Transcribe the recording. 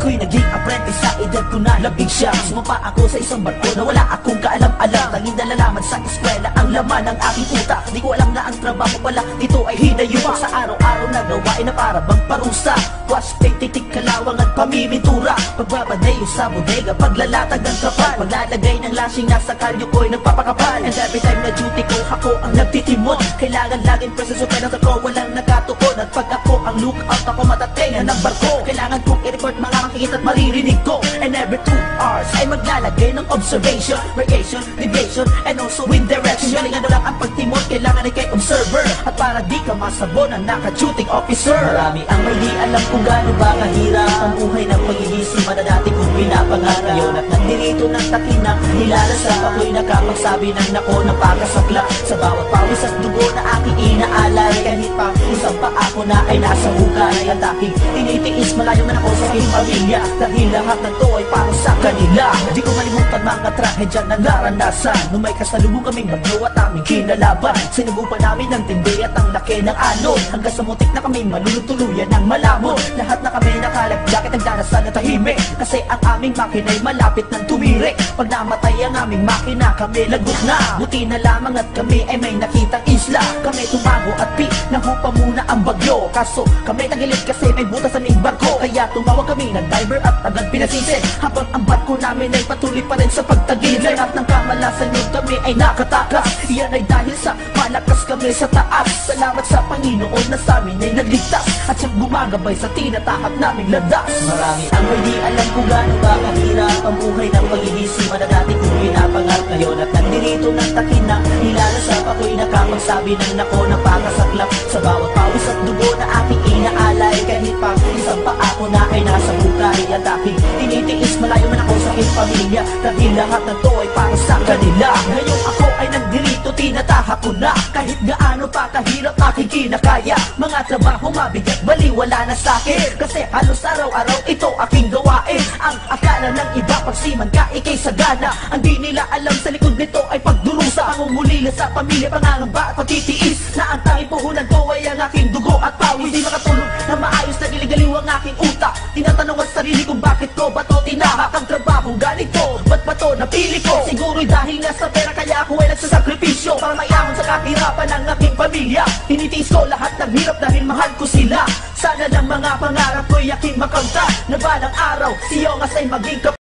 Ako'y naging apprentice sa edad ko na 11 siya. Sumapa ako sa isang barko na wala akong kaalam-alam. Tanging nalalaman sa eskwela ang laman ng aking utak. Di ko alam na ang trabaho pala dito ay hinayuma sa araw-araw na gawain na para bang parusa. Wash, tape, titik, kalawang at pamimintura. Pagbabadeyo sa bodega, paglalatag ng kapal. Paglalagay ng lasing nasa kalyo ko'y nagpapakapal. And every time na duty ko, ako ang nagtitimon. Kailangan laging presensyo pero sa ko walang nakatuon. At pag ako ang lookout, ako matatengan ng barko. Kailangan kong i-record mga makikita at maririnig ko. And every 2 hours ay maglalagay ng observation, variation, deviation, and also wind direction. Galingan mo lang ang pagtimon, kailangan ay kay observer. At para di ka masabon ang naka-shooting officer. Marami ang may di alam kung gaano ba kahirap ang buhay ng pag-iisip na dati kong pinapangarap. Ngayon at nandirito ng takinang nilalasap, ako'y nakapagsabi ng nako ng pagkasaklap. Sa bawat pawis at dugo na aking inaalay, kahit pa isang pa ako na ay nasa hukay. Ang aking tinitiis, malayo man ako sa aking pamilya, dahil lahat ng to ay para sa kanila. Di ko malimutan mga trahedya na naranasan nung may kasalubong kaming bagyo at aming kinalaban. Sinubukan namin ng tindi at ang laki ng alon, hanggang sa mutik na kami malulutuluyan ng malamon. Lahat na kami nakalagjakit ang darasal na tahimik, kasi ang aming makina'y malapit ng tumirik. Pag namatay ang aming makina, kami lagot na. Buti na lamang at kami ay may nakitang isla. Kami tumago at nahupa muna ang bagyo. Kaso kami tagilid kasi may butas sa aming barko. Kaya tumawag kami ng diver at agad pinasisid, habang ang barko namin ay patuloy pa rin sa pagtagid. Lahat ng kamalasan yun kami ay nakatakas. Iyan ay dahil sa malakas kami sa taas. Salamat sa Panginoon na sa amin ay nagligtas, at siyang gumagabay sa tinatahak naming landas. Marami ang may di alam kung gaano ba kahirap ang buhay ng pag-iisip na dati kong pinapangarap. Ngayon at nandirito ng takinang nilalasap, ako'y nakapagsabi ng nako ng pagkasaklap. Sa bawat pawis at dugo na aking inaalay, kahit pa isang pa ako na ay nasa bukay. At aking tinitiis, malayo man ako sa aking pamilya, dahil lahat ng to ay para sa kanila. Ngayon ako ay nandirito, tinatahak ko na kahit gaano pa kahirap aking kinakaya. Mga trabaho mabigat, baliwala na sa'kin, kasi halos araw-araw ito aking gawain. Ang akala ng iba pagsiman ka ikay sagana, ang di nila alam sa likod nito ay pagdurusa. Pangungulila sa pamilya, pangangamba at pagtitiis, na ang tanging puhunan ko ay ang aking dugo at pawis. Di makatulog na maayos, nagiligaliw ang aking utak. Tinatanong ang sarili kung bakit ko ba to tinahak ang trabahong ganito, ba't ba to napili ko? Siguro'y dahil nga sa pera, kaya ako ay nagsasakripisyo para maiamon sa kahirapan ng aking pamilya. Tinitiis ko lahat ng hirap dahil mahal ko sila. Sana lang mga pangarap ko'y aking makamta, na balang araw si Yongas ay maging